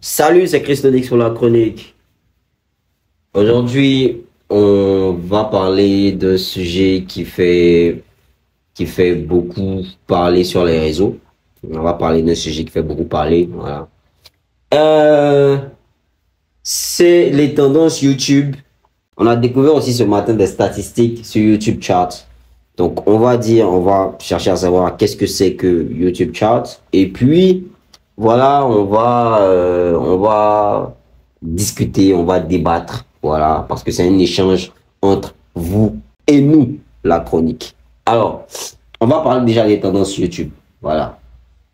Salut, c'est Christodix pour la chronique. Aujourd'hui, on va parler d'un sujet qui fait beaucoup parler sur les réseaux. On va parler d'un sujet qui fait beaucoup parler. Voilà. C'est les tendances YouTube. On a découvert aussi ce matin des statistiques sur YouTube Chart. Donc, on va chercher à savoir qu'est-ce que c'est que YouTube Chart. Et puis, voilà, on va discuter, on va débattre. Voilà, parce que c'est un échange entre vous et nous, la chronique. Alors, on va parler déjà des tendances YouTube. Voilà.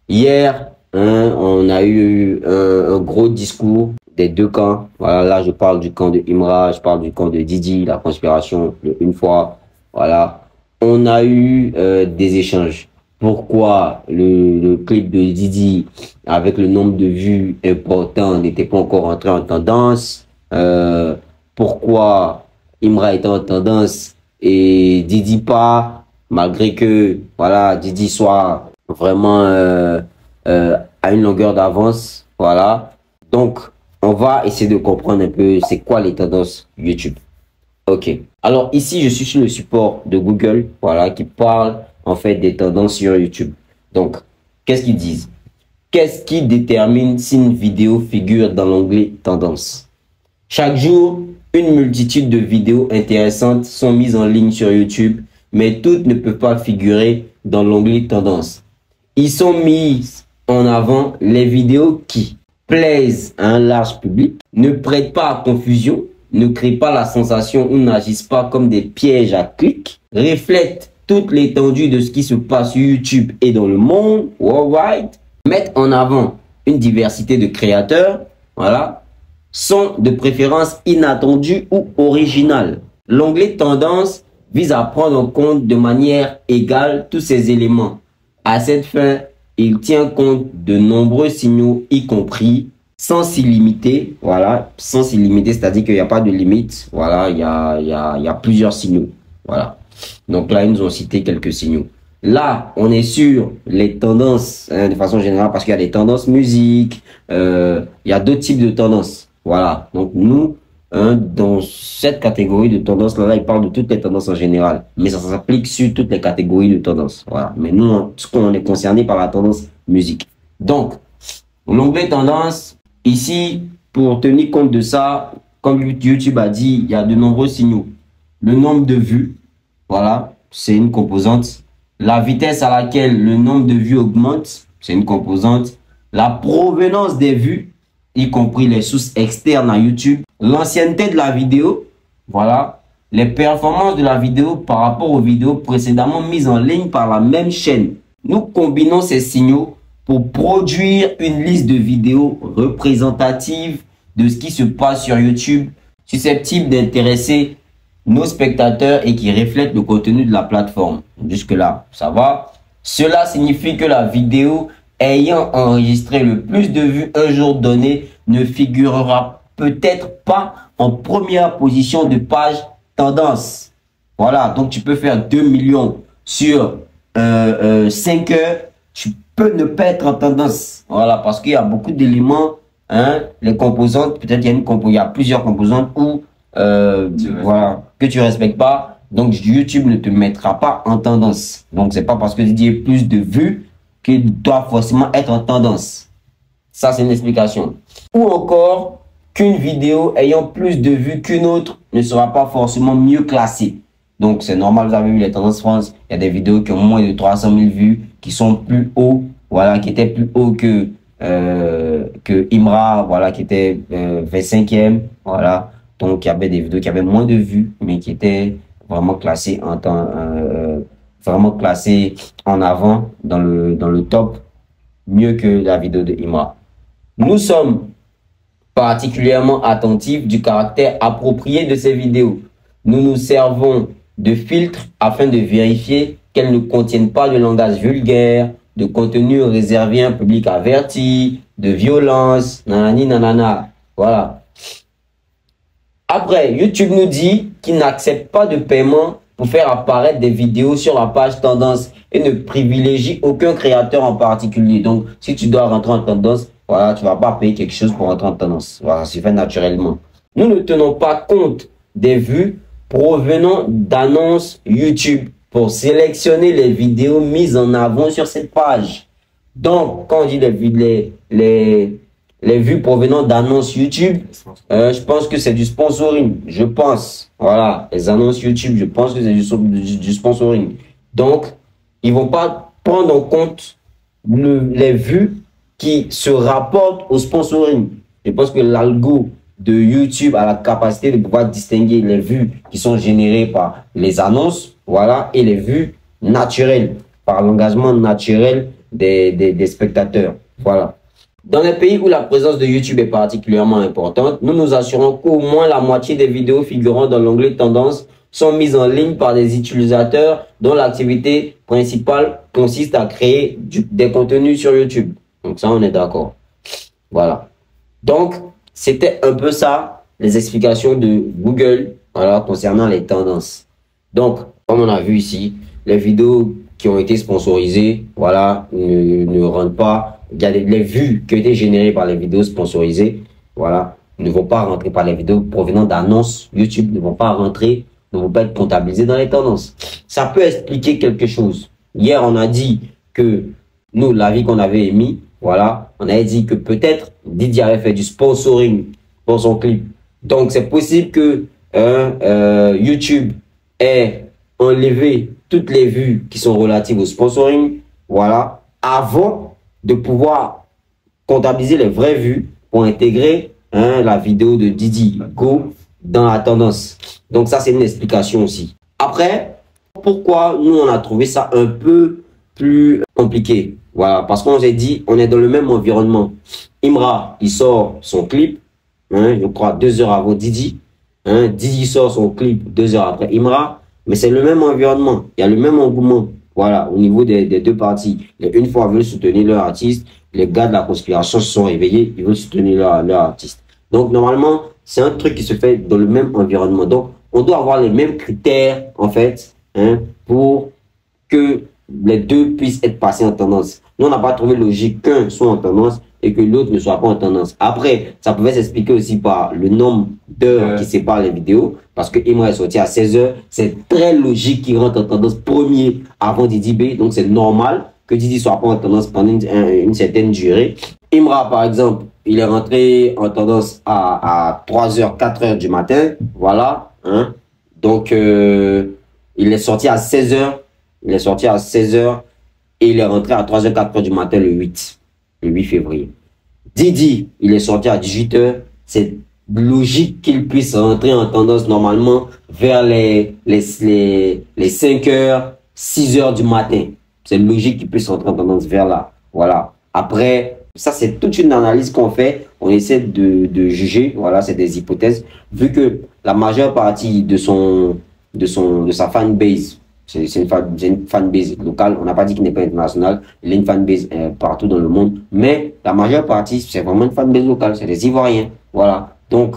Hier, on a eu un gros discours des deux camps. Voilà, là, je parle du camp de Imra, je parle du camp de Didi, la conspiration, une fois. Voilà. On a eu des échanges. Pourquoi le clip de Didi, avec le nombre de vues important, n'était pas encore entré en tendance? Pourquoi Imra était en tendance et Didi pas, malgré que voilà, Didi soit vraiment à une longueur d'avance. Voilà. Donc, on va essayer de comprendre un peu c'est quoi les tendances YouTube. Ok. Alors ici, je suis sur le support de Google, voilà, qui parle en fait des tendances sur YouTube. Donc, qu'est-ce qu'ils disent? Qu'est-ce qui détermine si une vidéo figure dans l'onglet Tendances? Chaque jour, une multitude de vidéos intéressantes sont mises en ligne sur YouTube, mais toutes ne peuvent pas figurer dans l'onglet Tendances. Ils sont mis en avant les vidéos qui plaisent à un large public, ne prêtent pas à confusion, ne créent pas la sensation ou n'agissent pas comme des pièges à clics, reflètent toute l'étendue de ce qui se passe sur YouTube et dans le monde, worldwide, mettent en avant une diversité de créateurs, voilà, sont de préférence inattendues ou originales. L'onglet Tendance vise à prendre en compte de manière égale tous ces éléments. À cette fin, il tient compte de nombreux signaux, y compris sans illimité, voilà, sans illimité, c'est-à-dire qu'il n'y a pas de limite, voilà, il y a plusieurs signaux, voilà. Donc là, ils nous ont cité quelques signaux. Là, on est sur les tendances, de façon générale, parce qu'il y a des tendances musique, il y a d'autres types de tendances, voilà. Donc nous, dans cette catégorie de tendances, là, ils parlent de toutes les tendances en général, mais ça s'applique sur toutes les catégories de tendances, voilà. Mais nous, on est concerné par la tendance musique. Donc, l'onglet tendance, ici, pour tenir compte de ça, comme YouTube a dit, il y a de nombreux signaux. Le nombre de vues, voilà, c'est une composante. La vitesse à laquelle le nombre de vues augmente, c'est une composante. La provenance des vues, y compris les sources externes à YouTube. L'ancienneté de la vidéo, voilà. Les performances de la vidéo par rapport aux vidéos précédemment mises en ligne par la même chaîne. Nous combinons ces signaux pour produire une liste de vidéos représentatives de ce qui se passe sur YouTube, susceptible d'intéresser nos spectateurs et qui reflètent le contenu de la plateforme. Jusque-là, ça va. Cela signifie que la vidéo ayant enregistré le plus de vues un jour donné ne figurera peut-être pas en première position de page tendance. Voilà, donc tu peux faire 2 millions sur 5 heures. Tu peut ne pas être en tendance. Voilà, parce qu'il y a beaucoup d'éléments, hein, les composantes, peut-être il y a plusieurs composantes où, voilà, que tu respectes pas. Donc, YouTube ne te mettra pas en tendance. Donc, c'est pas parce que tu dis plus de vues qu'il doit forcément être en tendance. Ça, c'est une explication. Ou encore, qu'une vidéo ayant plus de vues qu'une autre ne sera pas forcément mieux classée. Donc, c'est normal, vous avez vu les tendances France, il y a des vidéos qui ont moins de 300 000 vues, qui sont plus hauts, voilà, qui étaient plus hauts que Imra, voilà, qui était 25e, voilà. Donc, il y avait des vidéos qui avaient moins de vues, mais qui étaient vraiment classées en avant dans le top, mieux que la vidéo de Imra. Nous sommes particulièrement attentifs du caractère approprié de ces vidéos. Nous nous servons de filtres afin de vérifier qu'elles ne contiennent pas de langage vulgaire, de contenu réservé à un public averti, de violence, nanani nanana. Voilà. Après, YouTube nous dit qu'il n'accepte pas de paiement pour faire apparaître des vidéos sur la page tendance et ne privilégie aucun créateur en particulier. Donc, si tu dois rentrer en tendance, voilà, tu vas pas payer quelque chose pour rentrer en tendance. Voilà, c'est fait naturellement. Nous ne tenons pas compte des vues provenant d'annonces YouTube pour sélectionner les vidéos mises en avant sur cette page. Donc, quand on dit les vues provenant d'annonces YouTube, je pense que c'est du sponsoring. Je pense. Voilà. Les annonces YouTube, je pense que c'est du sponsoring. Donc, ils vont pas prendre en compte les vues qui se rapportent au sponsoring. Je pense que l'algo de YouTube a la capacité de pouvoir distinguer les vues qui sont générées par les annonces, voilà, et les vues naturelles, par l'engagement naturel des spectateurs. Voilà. Dans les pays où la présence de YouTube est particulièrement importante, nous nous assurons qu'au moins la moitié des vidéos figurant dans l'onglet Tendance sont mises en ligne par des utilisateurs dont l'activité principale consiste à créer des contenus sur YouTube. Donc ça, on est d'accord. Voilà. Donc, c'était un peu ça, les explications de Google, voilà, concernant les tendances. Donc, comme on a vu ici, les vidéos qui ont été sponsorisées, voilà, ne rentrent pas. Il y a les vues qui ont été générées par les vidéos sponsorisées, voilà, ne vont pas rentrer par les vidéos provenant d'annonces YouTube, ne vont pas rentrer, ne vont pas être comptabilisées dans les tendances. Ça peut expliquer quelque chose. Hier, on a dit que nous, l'avis qu'on avait émis, voilà, on avait dit que peut-être Didi avait fait du sponsoring pour son clip. Donc, c'est possible que YouTube ait enlevé toutes les vues qui sont relatives au sponsoring, voilà, avant de pouvoir comptabiliser les vraies vues pour intégrer la vidéo de Didi Go dans la tendance. Donc, ça, c'est une explication aussi. Après, pourquoi nous, on a trouvé ça un peu plus compliqué? Voilà, parce qu'on s'est dit, on est dans le même environnement. Imra, il sort son clip, je crois 2 heures avant Didi. Didi sort son clip 2 heures après Imra, mais c'est le même environnement. Il y a le même engouement, voilà, au niveau des deux parties. Une fois, ils veulent soutenir leur artiste. Les gars de la conspiration se sont réveillés, ils veulent soutenir leur artiste. Donc, normalement, c'est un truc qui se fait dans le même environnement. Donc, on doit avoir les mêmes critères, en fait, pour que les deux puissent être passés en tendance. Nous, on n'a pas trouvé logique qu'un soit en tendance et que l'autre ne soit pas en tendance. Après, ça pouvait s'expliquer aussi par le nombre d'heures qui séparent les vidéos. Parce que Imra est sorti à 16 heures. C'est très logique qu'il rentre en tendance premier avant Didi B. Donc, c'est normal que Didi soit pas en tendance pendant une certaine durée. Imra, par exemple, il est rentré en tendance à 3h, 4h du matin. Voilà. Donc, il est sorti à 16h. Il est sorti à 16h et il est rentré à 3h, 4h du matin le 8 février. Didi, il est sorti à 18h. C'est logique qu'il puisse rentrer en tendance normalement vers les 5h, 6h du matin. C'est logique qu'il puisse rentrer en tendance vers là. Voilà. Après, ça, c'est toute une analyse qu'on fait. On essaie de juger. Voilà, c'est des hypothèses. Vu que la majeure partie de sa fanbase, c'est une fanbase locale. On n'a pas dit qu'il n'est pas international. Il a une fanbase partout dans le monde. Mais la majeure partie, c'est vraiment une fanbase locale. C'est des Ivoiriens. Voilà. Donc,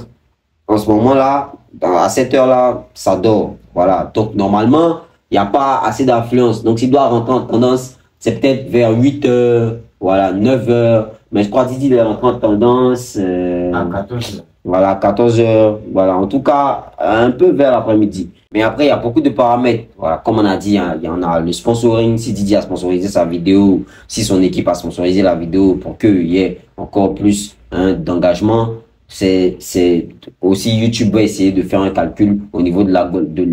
en ce moment-là, à cette heure-là, ça dort. Voilà. Donc, normalement, il n'y a pas assez d'influence. Donc, s'il doit rentrer en tendance, c'est peut-être vers 8 heures, voilà, 9 heures. Mais je crois que Didi est rentré en tendance à 14 heures. Voilà, 14 heures. Voilà, en tout cas, un peu vers l'après-midi. Mais après, il y a beaucoup de paramètres. Voilà, comme on a dit, il y en a le sponsoring. Si Didi a sponsorisé sa vidéo, si son équipe a sponsorisé la vidéo pour qu'il y ait encore plus d'engagement, c'est aussi YouTube va essayer de faire un calcul au niveau de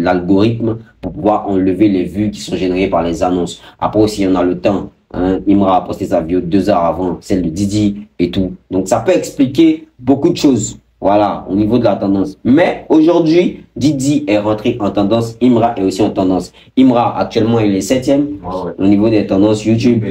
l'algorithme pour pouvoir enlever les vues qui sont générées par les annonces. Après aussi, on a le temps. Imra a posté sa vidéo 2 heures avant celle de Didi et tout. Donc, ça peut expliquer beaucoup de choses. Voilà, au niveau de la tendance. Mais aujourd'hui, Didi est rentré en tendance. Imra est aussi en tendance. Imra, actuellement, il est 7e au niveau des tendances YouTube.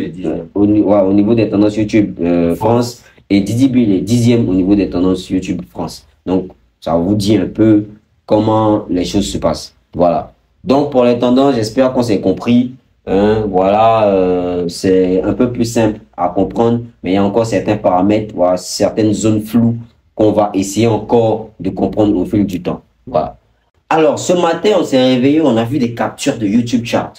Au niveau des tendances YouTube France. Et Didi B, il est 10e au niveau des tendances YouTube France. Donc, ça vous dit un peu comment les choses se passent. Voilà. Donc, pour les tendances, j'espère qu'on s'est compris. Voilà, c'est un peu plus simple à comprendre. Mais il y a encore certains paramètres, voilà, certaines zones floues qu'on va essayer encore de comprendre au fil du temps. Voilà. Alors, ce matin, on s'est réveillé, on a vu des captures de YouTube Chart.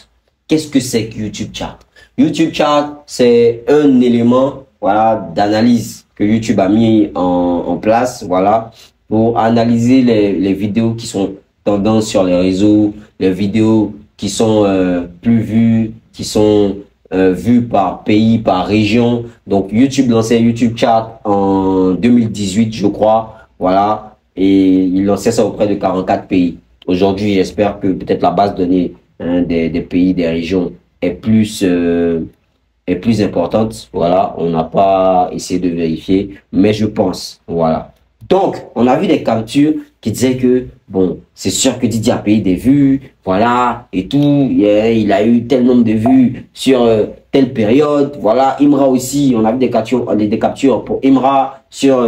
Qu'est-ce que c'est que YouTube Chart? YouTube Chart, c'est un élément, voilà, d'analyse que YouTube a mis en place, voilà, pour analyser les vidéos qui sont tendances sur les réseaux, les vidéos qui sont plus vues, qui sont vues par pays, par région. Donc, YouTube lançait YouTube Chart en 2018, je crois, voilà, et il lançait ça auprès de 44 pays. Aujourd'hui, j'espère que peut-être la base de données des pays, des régions est plus importante. Voilà, on n'a pas essayé de vérifier, mais je pense, voilà. Donc, on a vu des captures qui disaient que, bon, c'est sûr que Didi a payé des vues, voilà, et tout. Il a eu tel nombre de vues sur telle période, voilà. Imra aussi, on a vu des captures pour Imra sur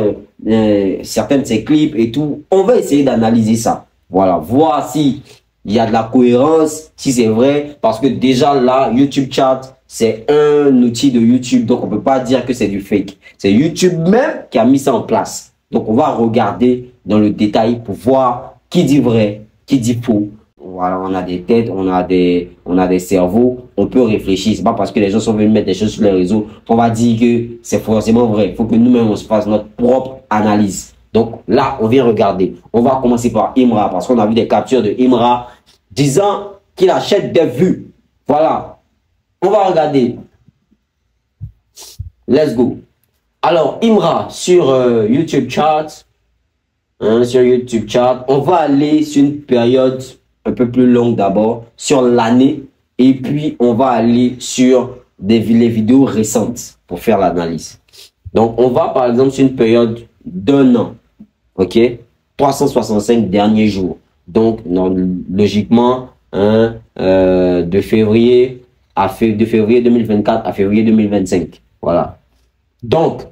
certains de ses clips et tout. On va essayer d'analyser ça. Voilà, voir si il y a de la cohérence, si c'est vrai, parce que déjà là, YouTube Chart, c'est un outil de YouTube, donc on peut pas dire que c'est du fake. C'est YouTube même qui a mis ça en place. Donc on va regarder dans le détail pour voir qui dit vrai, qui dit faux. Voilà, on a des têtes, on a des cerveaux, on peut réfléchir. C'est pas parce que les gens sont venus mettre des choses sur les réseaux qu'on va dire que c'est forcément vrai. Il faut que nous-mêmes on se fasse notre propre analyse. Donc là, on vient regarder. On va commencer par Imra parce qu'on a vu des captures de Imra disant qu'il achète des vues. Voilà. On va regarder. Let's go. Alors, Imra sur YouTube Chart. Sur YouTube Chart. On va aller sur une période un peu plus longue d'abord. Sur l'année. Et puis, on va aller sur les vidéos récentes pour faire l'analyse. Donc, on va par exemple sur une période d'1 an. OK? 365 derniers jours. Donc, logiquement, de février 2024 à février 2025. Voilà. Donc,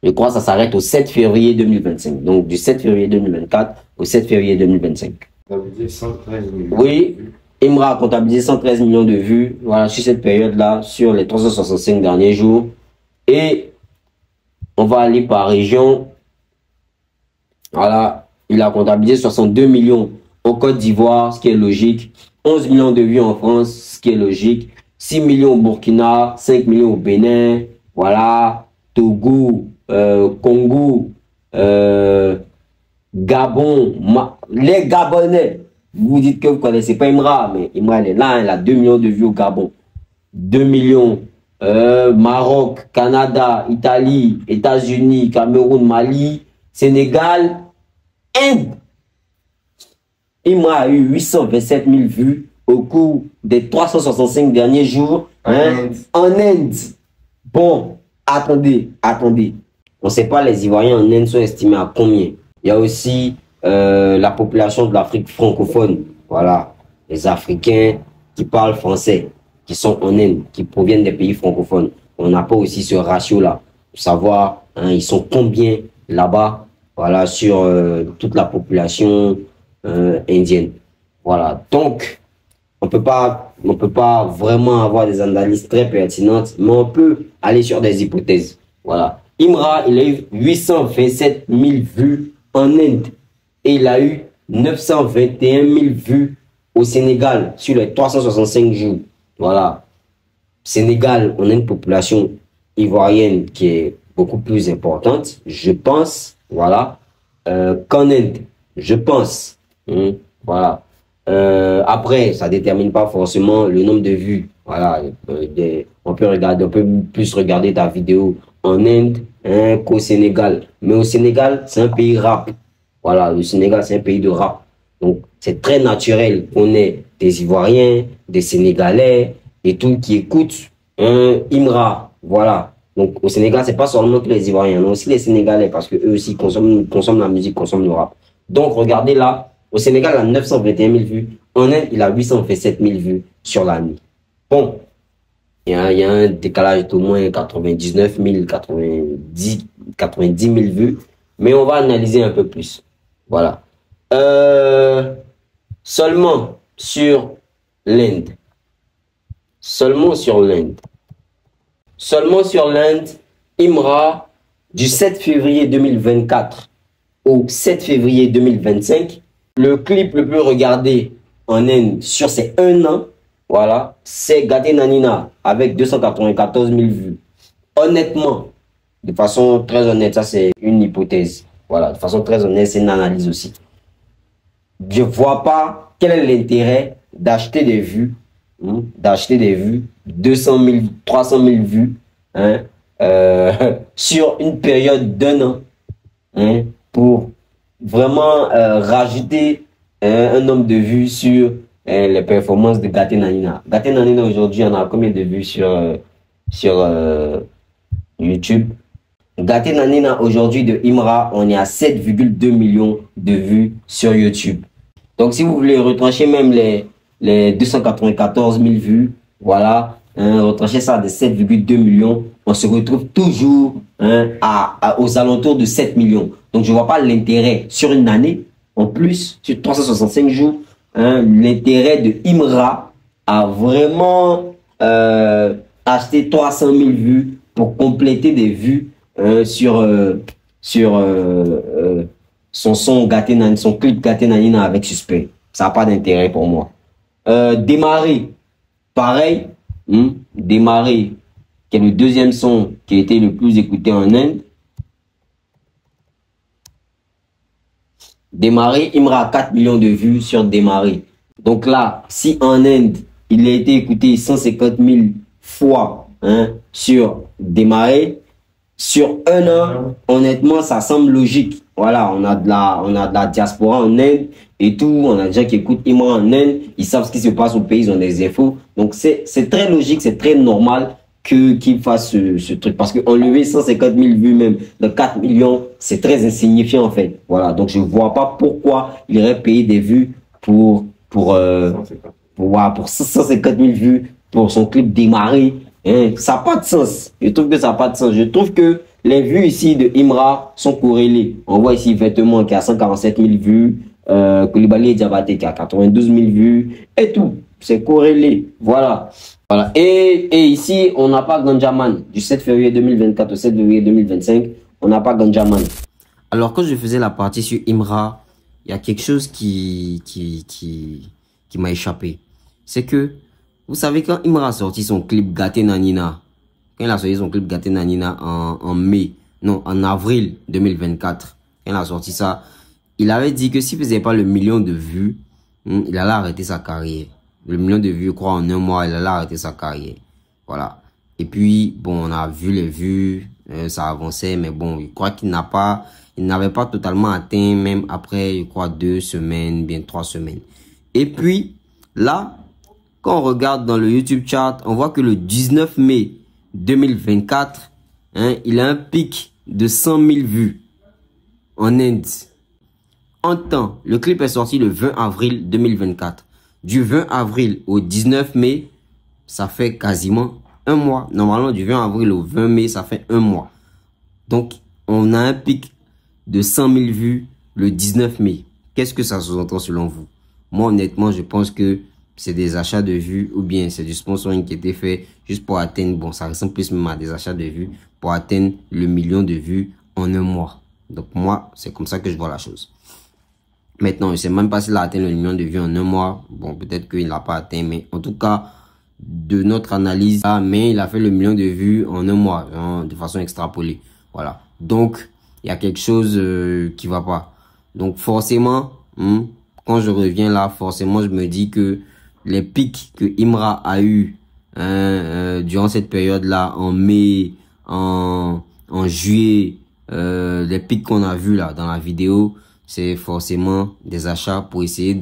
je crois que ça s'arrête au 7 février 2025. Donc, du 7 février 2024 au 7 février 2025. Comptabilisé 113 millions. Oui, Imra a comptabilisé 113 millions de vues. Voilà, sur cette période-là, sur les 365 derniers jours. Et on va aller par région. Voilà, il a comptabilisé 62 millions au Côte d'Ivoire, ce qui est logique. 11 millions de vues en France, ce qui est logique. 6 millions au Burkina, 5 millions au Bénin. Voilà, Togo, Congo, Gabon, les Gabonais. Vous dites que vous ne connaissez pas Imra, mais Imra, elle est là, elle a 2 millions de vues au Gabon. 2 millions. Maroc, Canada, Italie, États-Unis, Cameroun, Mali, Sénégal, Inde. Imra a eu 827 000 vues au cours des 365 derniers jours en Inde. Bon, attendez. On ne sait pas les Ivoiriens en Inde sont estimés à combien. Il y a aussi la population de l'Afrique francophone. Voilà, les Africains qui parlent français, qui sont en Inde, qui proviennent des pays francophones. On n'a pas aussi ce ratio-là. Pour savoir, ils sont combien là-bas, voilà, sur toute la population indienne. Voilà, donc, on peut pas vraiment avoir des analyses très pertinentes, mais on peut aller sur des hypothèses. Voilà. Imra, il a eu 827 000 vues en Inde et il a eu 921 000 vues au Sénégal sur les 365 jours. Voilà. Sénégal, on a une population ivoirienne qui est beaucoup plus importante, je pense, voilà, qu'en Inde, je pense. Voilà. Après, ça détermine pas forcément le nombre de vues. Voilà. On peut plus regarder ta vidéo en Inde qu'au Sénégal. Mais au Sénégal, c'est un pays rap. Voilà, le Sénégal, c'est un pays de rap. Donc, c'est très naturel qu'on ait des Ivoiriens, des Sénégalais et tout qui écoutent Imra. Voilà. Donc, au Sénégal, c'est pas seulement que les Ivoiriens, mais aussi les Sénégalais parce que eux aussi consomment la musique, consomment le rap. Donc, regardez là. Au Sénégal, il a 921 000 vues. En Inde, il a 827 000 vues sur l'année. Bon, il y a un décalage d'au moins 99 000, 90 000 vues. Mais on va analyser un peu plus. Voilà. Seulement sur l'Inde. Seulement sur l'Inde, Imra, du 7 février 2024 au 7 février 2025, le clip le plus regardé en Inde sur ces 1 an, voilà, c'est Gatte Nanina avec 294 000 vues. Honnêtement, de façon très honnête, ça c'est une hypothèse. Voilà, de façon très honnête, c'est une analyse aussi. Je ne vois pas quel est l'intérêt d'acheter des vues, 200 000, 300 000 vues, sur une période d'1 an, pour vraiment rajouter un nombre de vues sur les performances de Gatte Nanina. Gatte Nanina aujourd'hui, on a combien de vues sur YouTube? Gatte Nanina aujourd'hui de Imra, on est à 7,2 millions de vues sur YouTube. Donc si vous voulez retrancher même les 294 000 vues, voilà, retrancher ça de 7,2 millions, on se retrouve toujours aux alentours de 7 millions. Donc je ne vois pas l'intérêt sur une année, en plus, sur 365 jours, l'intérêt de Imra à vraiment acheter 300 000 vues pour compléter des vues sur son son Gatte Nanina, son clip Gatte Nanina avec Suspect. Ça n'a pas d'intérêt pour moi. Démarrer, pareil. Démarrer, qui est le deuxième son qui a été le plus écouté en Inde. Démarrer, Imra a 4 millions de vues sur Démarrer. Donc là, si en Inde, il a été écouté 150 000 fois sur Démarrer, sur 1 an, honnêtement, ça semble logique. Voilà, on a de la diaspora en Inde et tout. On a des gens qui écoutent Imra en Inde. Ils savent ce qui se passe au pays, ils ont des infos. Donc, c'est très logique, c'est très normal qu'il fasse ce truc. Parce qu'enlever 150 000 vues même de 4 millions, c'est très insignifiant en fait. Voilà, donc je ne vois pas pourquoi il aurait payé des vues pour 150 000 vues pour son clip Démarrer. Ça n'a pas de sens. Je trouve que ça n'a pas de sens. Je trouve que les vues ici de Imra sont corrélées. On voit ici Vêtements qui a 147 000 vues, Koulibaly Diabaté qui a 92 000 vues et tout. C'est corrélé. Voilà. Et ici, on n'a pas Ganjaman. Du 7 février 2024 au 7 février 2025, on n'a pas Ganjaman. Alors, quand je faisais la partie sur Imra, il y a quelque chose qui m'a échappé. C'est que, vous savez, quand Imra a sorti son clip Gatte Nanina, quand il a sorti son clip Gatte Nanina en avril 2024, quand il a sorti ça, il avait dit que s'il ne faisait pas le million de vues, il allait arrêter sa carrière. Le million de vues, je crois, en 1 mois, il allait arrêter sa carrière. Voilà. Et puis, bon, on a vu les vues, ça avançait, mais bon, je crois qu'il n'avait pas totalement atteint, même après, je crois, 2 semaines, bien 3 semaines. Et puis, là, quand on regarde dans le YouTube chart, on voit que le 19 mai 2024, il a un pic de 100 000 vues en Inde. En temps, le clip est sorti le 20 avril 2024. Du 20 avril au 19 mai, ça fait quasiment 1 mois. Normalement, du 20 avril au 20 mai, ça fait 1 mois. Donc, on a un pic de 100 000 vues le 19 mai. Qu'est-ce que ça sous-entend selon vous? Moi, honnêtement, je pense que c'est des achats de vues ou bien c'est du sponsoring qui a été fait juste pour atteindre, bon, ça ressemble plus même à des achats de vues pour atteindre le million de vues en 1 mois. Donc, moi, c'est comme ça que je vois la chose. Maintenant, je ne sais même pas s'il a atteint le million de vues en 1 mois. Bon, peut-être qu'il ne l'a pas atteint, mais en tout cas, de notre analyse, mais il a fait le million de vues en 1 mois, de façon extrapolée. Voilà. Donc, il y a quelque chose qui va pas. Donc, forcément, quand je reviens là, forcément, je me dis que les pics que Imra a eu durant cette période-là, en mai, en juillet, les pics qu'on a vus là dans la vidéo, c'est forcément des achats pour essayer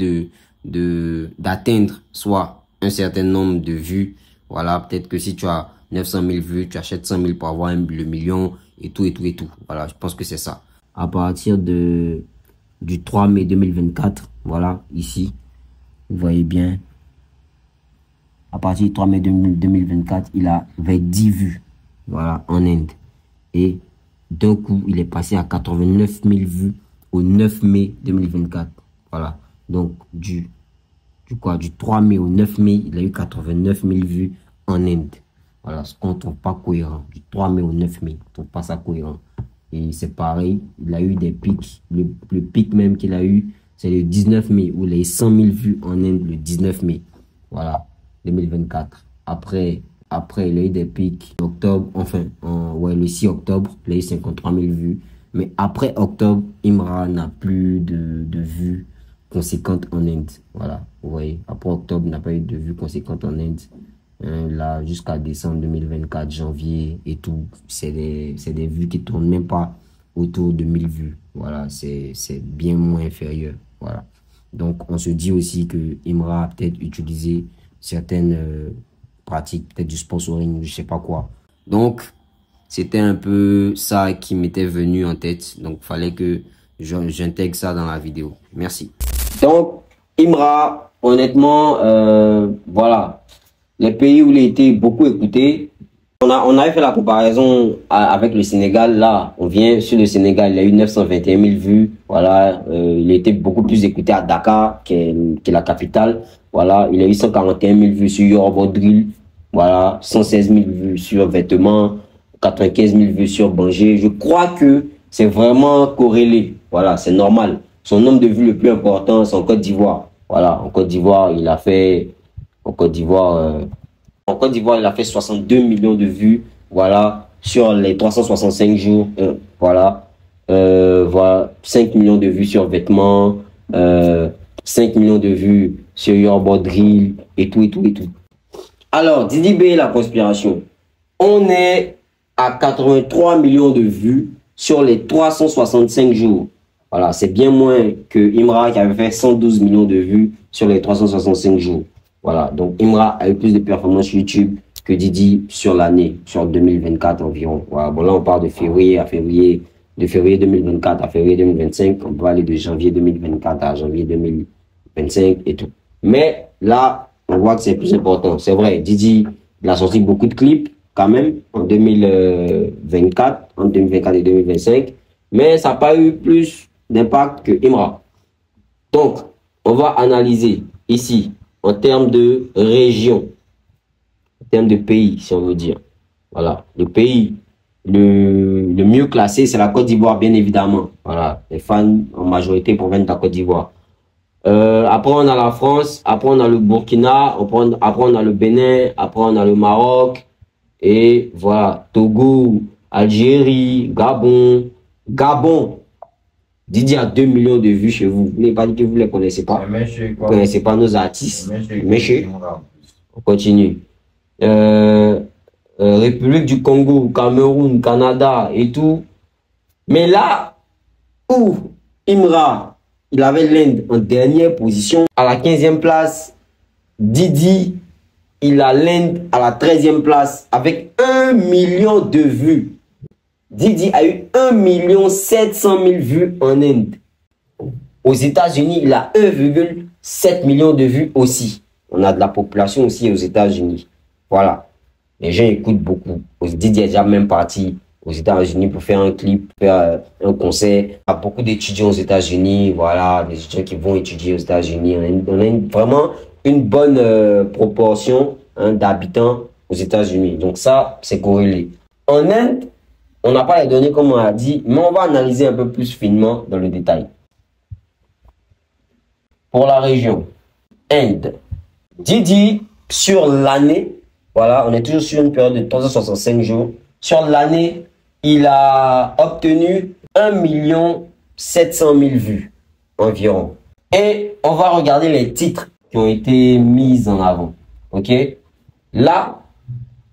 d'atteindre soit un certain nombre de vues. Voilà, peut-être que si tu as 900 000 vues, tu achètes 100 000 pour avoir le million et tout. Voilà, je pense que c'est ça. À partir du 3 mai 2024, voilà, ici, vous voyez bien. À partir du 3 mai 2024, il avait 10 vues, voilà, en Inde. Et d'un coup, il est passé à 89 000 vues au 9 mai 2024. Voilà. Donc, du 3 mai au 9 mai, il a eu 89 000 vues en Inde. Voilà, ce qu'on ne trouve pas cohérent. Du 3 mai au 9 mai, on ne trouve pas ça cohérent. Et c'est pareil, il a eu des pics. Le pic même qu'il a eu, c'est le 19 mai, où il a eu 100 000 vues en Inde le 19 mai. Voilà, 2024. Après, il a eu des pics en octobre, enfin, ouais, le 6 octobre, il a eu 53 000 vues. Mais après octobre, Imra n'a plus de vues conséquentes en Inde. Voilà, vous voyez, après octobre, il n'a pas eu de vues conséquentes en Inde. Là, jusqu'à décembre 2024, janvier et tout, c'est des vues qui tournent même pas autour de 1000 vues. Voilà, c'est bien moins inférieur. Voilà. Donc, on se dit aussi que Imra a peut-être utilisé certaines pratiques, peut-être du sponsoring, je sais pas quoi. Donc, c'était un peu ça qui m'était venu en tête. Donc, il fallait que j'intègre ça dans la vidéo. Merci. Donc, Imra, honnêtement, voilà. Les pays où il a été beaucoup écouté, on avait fait la comparaison avec le Sénégal. Là, on vient sur le Sénégal, il a eu 921 000 vues. Voilà, il a été beaucoup plus écouté à Dakar, qui est la capitale. Voilà, il a eu 141 000 vues sur Yorba Drill. Voilà, 116 000 vues sur Vêtements, 95 000 vues sur Banger. Je crois que c'est vraiment corrélé. Voilà, c'est normal. Son nombre de vues le plus important, c'est en Côte d'Ivoire. Voilà, en Côte d'Ivoire, il a fait... En Côte d'Ivoire, il a fait 62 millions de vues, voilà, sur les 365 jours, voilà, 5 millions de vues sur Vêtements, 5 millions de vues sur Yorba Drill, et tout. Alors, Didi B, la conspiration, on est à 83 millions de vues sur les 365 jours. Voilà, c'est bien moins que Imra qui avait fait 112 millions de vues sur les 365 jours. Voilà, donc Imra a eu plus de performances sur YouTube que Didi sur l'année, sur 2024 environ. Voilà, bon là on parle de février 2024 à février 2025, on peut aller de janvier 2024 à janvier 2025 et tout. Mais là, on voit que c'est plus important. C'est vrai, Didi, il a sorti beaucoup de clips quand même en 2024, entre 2024 et 2025, mais ça n'a pas eu plus d'impact que Imra. Donc, on va analyser ici en termes de région, en termes de pays, si on veut dire. Voilà, le pays le mieux classé, c'est la Côte d'Ivoire, bien évidemment. Voilà, les fans en majorité proviennent de la Côte d'Ivoire. Après, on a la France, après, on a le Burkina, après, on a le Bénin, après, on a le Maroc, et voilà, Togo, Algérie, Gabon. Didi a 2 millions de vues chez vous. Vous n'avez pas dit que vous ne les connaissez pas. Vous ne connaissez pas nos artistes. On continue. République du Congo, Cameroun, Canada et tout. Mais là où Imra, il avait l'Inde en dernière position, à la 15e place, Didi, il a l'Inde à la 13e place avec 1 million de vues. Didi a eu 1 700 000 vues en Inde. Aux États-Unis, il a 1,7 million de vues aussi. On a de la population aussi aux États-Unis. Voilà. Les gens écoutent beaucoup. Didi est déjà même parti aux États-Unis pour faire un clip, faire un concert. Il y a beaucoup d'étudiants aux États-Unis. Voilà, des étudiants qui vont étudier aux États-Unis. On a vraiment une bonne proportion d'habitants aux États-Unis. Donc ça, c'est corrélé. En Inde, on n'a pas les données comme on a dit, mais on va analyser un peu plus finement dans le détail. Pour la région, Inde, Didi, sur l'année, voilà, on est toujours sur une période de 365 jours. Sur l'année, il a obtenu 1 700 000 vues environ. Et on va regarder les titres qui ont été mis en avant. Ok? Là,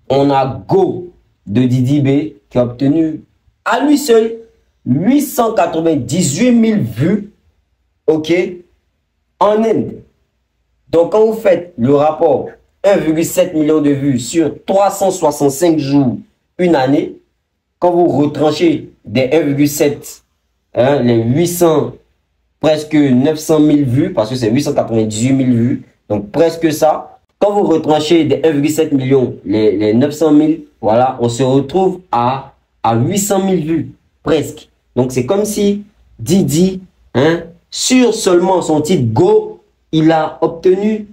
on a Go de Didi B qui a obtenu à lui seul 898 000 vues, ok, en Inde. Donc, quand vous faites le rapport 1,7 million de vues sur 365 jours, une année, quand vous retranchez des 1,7, les 800, presque 900 000 vues, parce que c'est 898 000 vues, donc presque ça. Quand vous retranchez des 1,7 million, les 900 000, voilà, on se retrouve à 800 000 vues, presque. Donc, c'est comme si Didi, sur seulement son titre Go, il a obtenu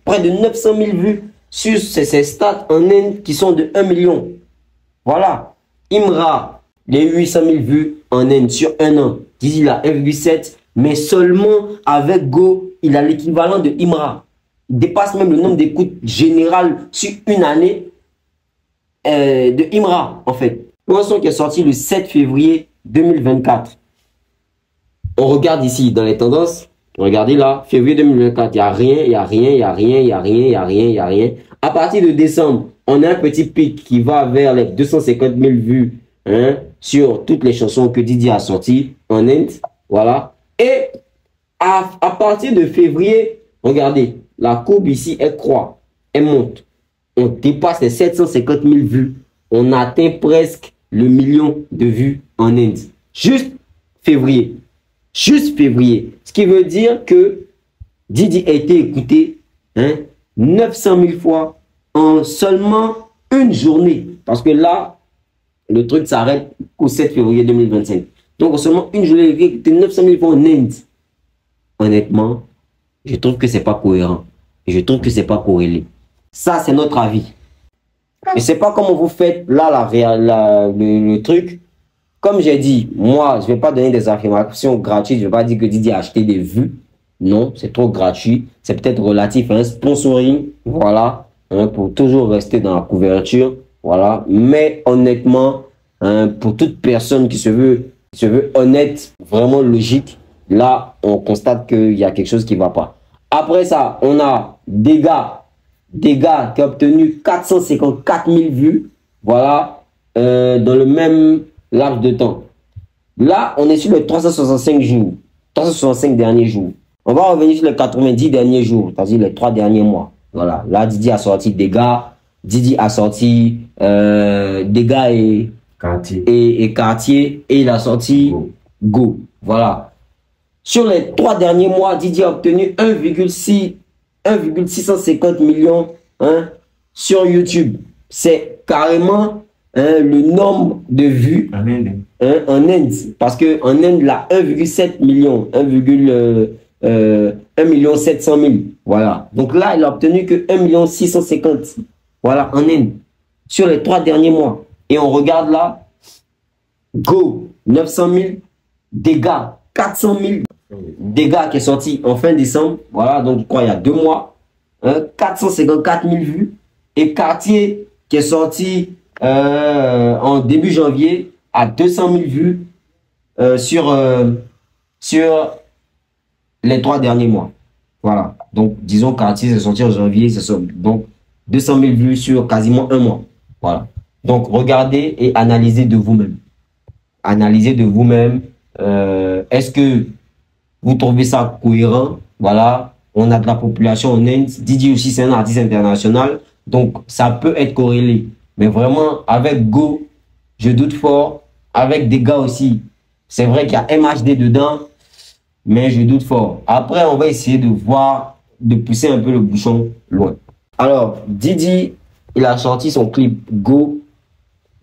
près de 900 000 vues sur ses stats en Inde qui sont de 1 million. Voilà. Imra, les 800 000 vues en Inde sur un an. Didi, il a 1,7, mais seulement avec Go, il a l'équivalent de Imra. Il dépasse même le nombre d'écoutes générales sur une année de Imra, en fait. Pour un son qui est sorti le 7 février 2024. On regarde ici dans les tendances. Regardez là, février 2024, il n'y a rien, il n'y a rien, il n'y a rien, il n'y a rien, il n'y a rien, il n'y a rien. À partir de décembre, on a un petit pic qui va vers les 250 000 vues sur toutes les chansons que Didi a sorties en Inde. Voilà. Et à partir de février, regardez, la courbe ici, elle croît, elle monte. On dépasse les 750 000 vues. On atteint presque le million de vues en Inde. Juste février. Juste février. Ce qui veut dire que Didi a été écouté 900 000 fois en seulement une journée. Parce que là, le truc s'arrête au 7 février 2025. Donc, en seulement une journée, il a écouté 900 000 fois en Inde. Honnêtement, je trouve que c'est pas cohérent. Et je trouve que c'est pas corrélé. Ça, c'est notre avis. Je sais pas comment vous faites là le truc. Comme j'ai dit, moi, je vais pas donner des affirmations gratuites. Je vais pas dire que Didi a acheté des vues. Non, c'est trop gratuit. C'est peut-être relatif à un sponsoring. Voilà. Pour toujours rester dans la couverture. Voilà. Mais honnêtement, pour toute personne qui se veut honnête, vraiment logique, là, on constate qu'il y a quelque chose qui va pas. Après ça, on a Dega qui a obtenu 454 000 vues. Voilà. Dans le même laps de temps. Là, on est sur les 365 jours. 365 derniers jours. On va revenir sur les 90 derniers jours, c'est-à-dire les 3 derniers mois. Voilà. Là, Didi a sorti Dega. Didi a sorti Dega et Cartier. Et il a sorti Go. Voilà. Sur les 3 derniers mois, Didi a obtenu 1,650 millions sur YouTube. C'est carrément le nombre de vues en Inde. Parce qu'en Inde, là, 1,7 million, 1,7 million. Voilà. Donc là, il a obtenu que 1,650 million. Voilà, en Inde. Sur les 3 derniers mois. Et on regarde là, Go, 900 000. Dega, 400 000. Dega qui est sorti en fin décembre. Voilà, donc je crois il y a 2 mois. 454 000 vues. Et Cartier qui est sorti en début janvier à 200 000 vues sur les 3 derniers mois. Voilà. Donc, disons Cartier c'est sorti en janvier, donc 200 000 vues sur quasiment un mois. Voilà. Donc, regardez et analysez de vous-même. Analysez de vous-même. Est-ce que vous trouvez ça cohérent? Voilà. On a de la population en Inde. Didi aussi, c'est un artiste international. Donc, ça peut être corrélé. Mais vraiment, avec Go, je doute fort. Avec Dega aussi, c'est vrai qu'il y a MHD dedans, mais je doute fort. Après, on va essayer de voir, de pousser un peu le bouchon loin. Alors, Didi, il a sorti son clip Go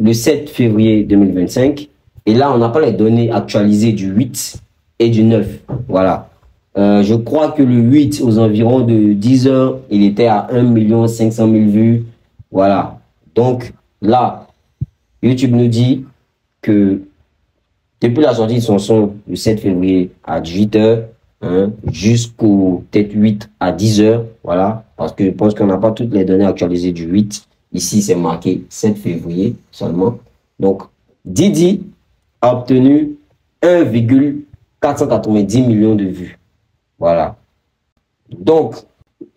le 7 février 2025. Et là, on n'a pas les données actualisées du 8 et du 9. Voilà. Je crois que le 8, aux environs de 10 heures, il était à 1 500 000 vues. Voilà. Donc là, YouTube nous dit que depuis la sortie de son son le 7 février à 18 heures, jusqu'au peut-être 8 à 10 heures, voilà, parce que je pense qu'on n'a pas toutes les données actualisées du 8. Ici, c'est marqué 7 février seulement. Donc, Didi a obtenu 1,490 millions de vues. Voilà. Donc,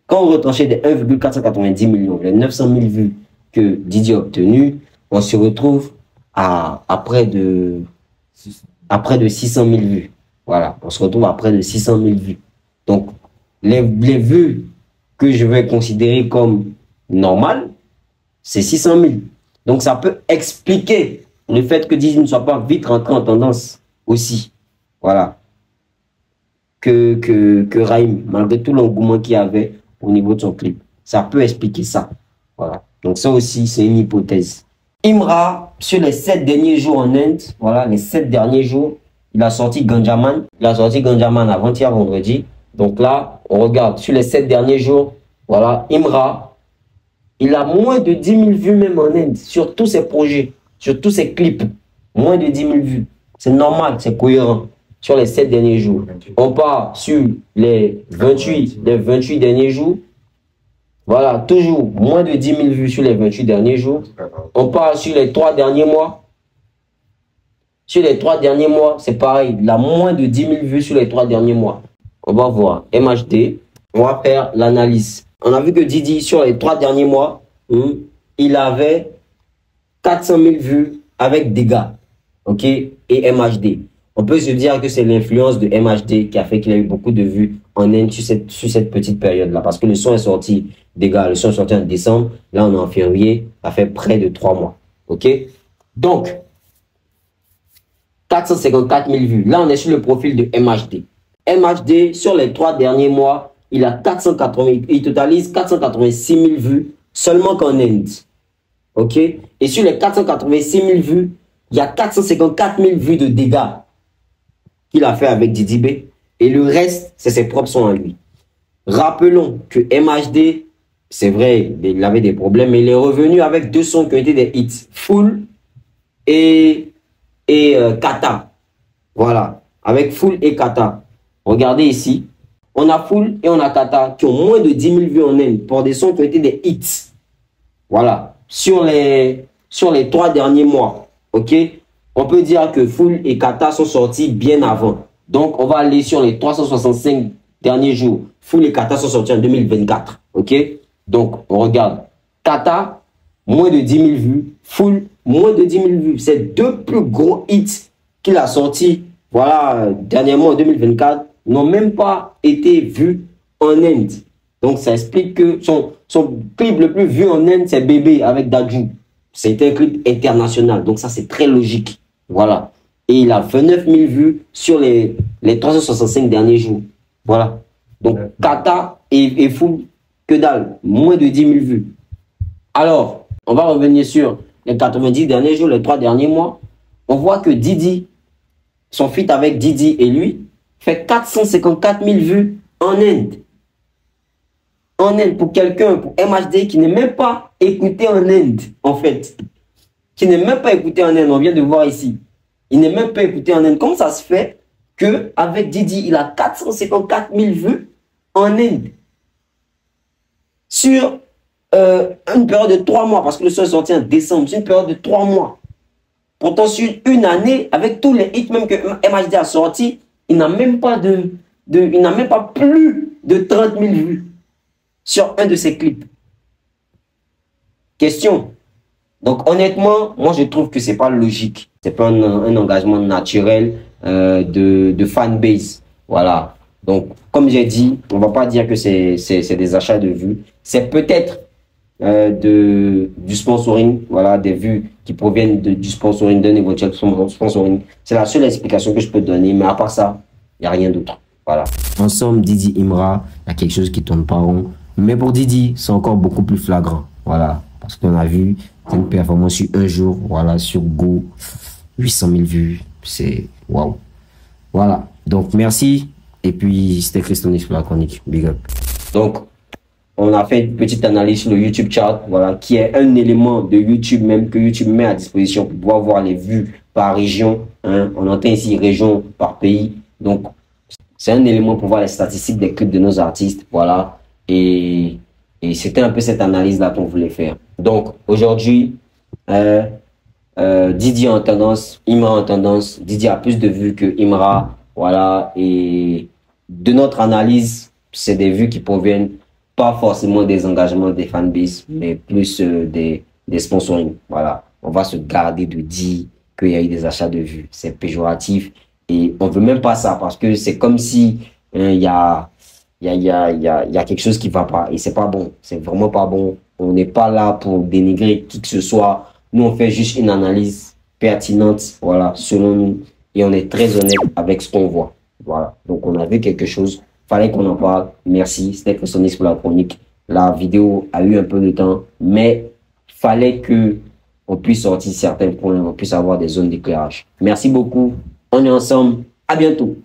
quand on retranchait des 1,490 millions, les 900 000 vues que Didi a obtenues, on se retrouve à près de 600 000 vues. Voilà, on se retrouve à près de 600 000 vues. Donc, les vues que je vais considérer comme normales, c'est 600 000. Donc, ça peut expliquer le fait que Didi ne soit pas vite rentré en tendance aussi. Voilà. Que Raïm, malgré tout l'engouement qu'il y avait au niveau de son clip. Ça peut expliquer ça. Voilà. Donc, ça aussi, c'est une hypothèse. Imra, sur les 7 derniers jours en Inde, voilà, les 7 derniers jours, il a sorti Ganjaman. Il a sorti Ganjaman avant-hier vendredi. Donc là, on regarde sur les 7 derniers jours, voilà, Imra, il a moins de 10 000 vues même en Inde sur tous ses projets, sur tous ses clips. Moins de 10 000 vues. C'est normal, c'est cohérent. Sur les 7 derniers jours. On part sur les 28 derniers jours. Voilà, toujours moins de 10 000 vues sur les 28 derniers jours. On part sur les 3 derniers mois. Sur les 3 derniers mois, c'est pareil. Il a moins de 10 000 vues sur les 3 derniers mois. On va voir MHD. On va faire l'analyse. On a vu que Didi, sur les 3 derniers mois, il avait 400 000 vues avec dégâts. OK? Et MHD. On peut se dire que c'est l'influence de MHD qui a fait qu'il a eu beaucoup de vues en Inde sur cette petite période-là. Parce que le son est sorti, dégâts, le son est sorti en décembre. Là, on est en février. Ça fait près de 3 mois. OK? Donc, 454 000 vues. Là, on est sur le profil de MHD. MHD, sur les 3 derniers mois, il totalise 486 000 vues seulement qu'en Inde. OK? Et sur les 486 000 vues, il y a 454 000 vues de dégâts qu'il a fait avec Didi B. Et le reste, c'est ses propres sons à lui. Rappelons que MHD, c'est vrai, il avait des problèmes, mais il est revenu avec 2 sons qui ont été des hits. Full et Kata. Voilà. Avec Full et Kata. Regardez ici. On a Full et on a Kata qui ont moins de 10 000 vues en Inde pour des sons qui ont été des hits. Voilà. Sur les 3 derniers mois. OK? On peut dire que Full et Kata sont sortis bien avant. Donc, on va aller sur les 365 derniers jours. Full et Kata sont sortis en 2024. OK? Donc, on regarde. Kata, moins de 10 000 vues. Full, moins de 10 000 vues. C'est 2 plus gros hits qu'il a sortis, voilà, dernièrement en 2024, n'ont même pas été vus en Inde. Donc, ça explique que son clip le plus vu en Inde, c'est Bébé avec Dadju. C'est un clip international. Donc, ça, c'est très logique. Voilà. Et il a 29 000 vues sur les 365 derniers jours. Voilà. Donc, Kata et Full, que dalle. Moins de 10 000 vues. Alors, on va revenir sur les 90 derniers jours, les 3 derniers mois. On voit que Didi, son feat avec Didi et lui, fait 454 000 vues en Inde. En Inde, pour quelqu'un, pour MHD, qui n'est même pas écouté en Inde, en fait. Qui n'est même pas écouté en Inde, on vient de voir ici. Il n'est même pas écouté en Inde. Comment ça se fait qu'avec Didi, il a 454 000 vues en Inde? Sur une période de 3 mois, parce que le son est sorti en décembre, c'est une période de 3 mois. Pourtant, sur une année, avec tous les hits même que MHD a sorti, il n'a même pas il n'a même pas plus de 30 000 vues sur un de ses clips. Question. Donc, honnêtement, moi, je trouve que c'est pas logique. C'est pas un engagement naturel de fanbase. Voilà. Donc, comme j'ai dit, on va pas dire que c'est des achats de vues. C'est peut-être du sponsoring, voilà, des vues qui proviennent du sponsoring, d'un éventuel sponsoring. C'est la seule explication que je peux donner, mais à part ça, il n'y a rien d'autre. Voilà. En somme, Didi Imra, il y a quelque chose qui tourne pas rond. Mais pour Didi, c'est encore beaucoup plus flagrant. Voilà. Parce qu'on a vu une performance sur un jour, voilà, sur Go, 800 000 vues. C'est waouh. Voilà. Donc, merci. Et puis, c'était Christonix pour la chronique. Big up. Donc, on a fait une petite analyse sur le YouTube chart, voilà, qui est un élément de YouTube même que YouTube met à disposition pour pouvoir voir les vues par région. Hein. On entend ici région par pays. Donc, c'est un élément pour voir les statistiques des clips de nos artistes. Voilà. Et c'était un peu cette analyse-là qu'on voulait faire. Donc, aujourd'hui, Didi en tendance, Imra en tendance. Didi a plus de vues que Imra. Voilà. Et de notre analyse, c'est des vues qui proviennent pas forcément des engagements des fanbases, mais plus des sponsoring. Voilà. On va se garder de dire qu'il y a eu des achats de vues. C'est péjoratif. Et on veut même pas ça parce que c'est comme si il y a quelque chose qui va pas. Et c'est pas bon. C'est vraiment pas bon. On n'est pas là pour dénigrer qui que ce soit. Nous, on fait juste une analyse pertinente, voilà, selon nous. Et on est très honnête avec ce qu'on voit. Voilà. Donc, on a vu quelque chose. Fallait qu'on en parle. Merci. C'était Christonix pour la chronique. La vidéo a eu un peu de temps, mais fallait que on puisse sortir certains points, on puisse avoir des zones d'éclairage. Merci beaucoup. On est ensemble. À bientôt.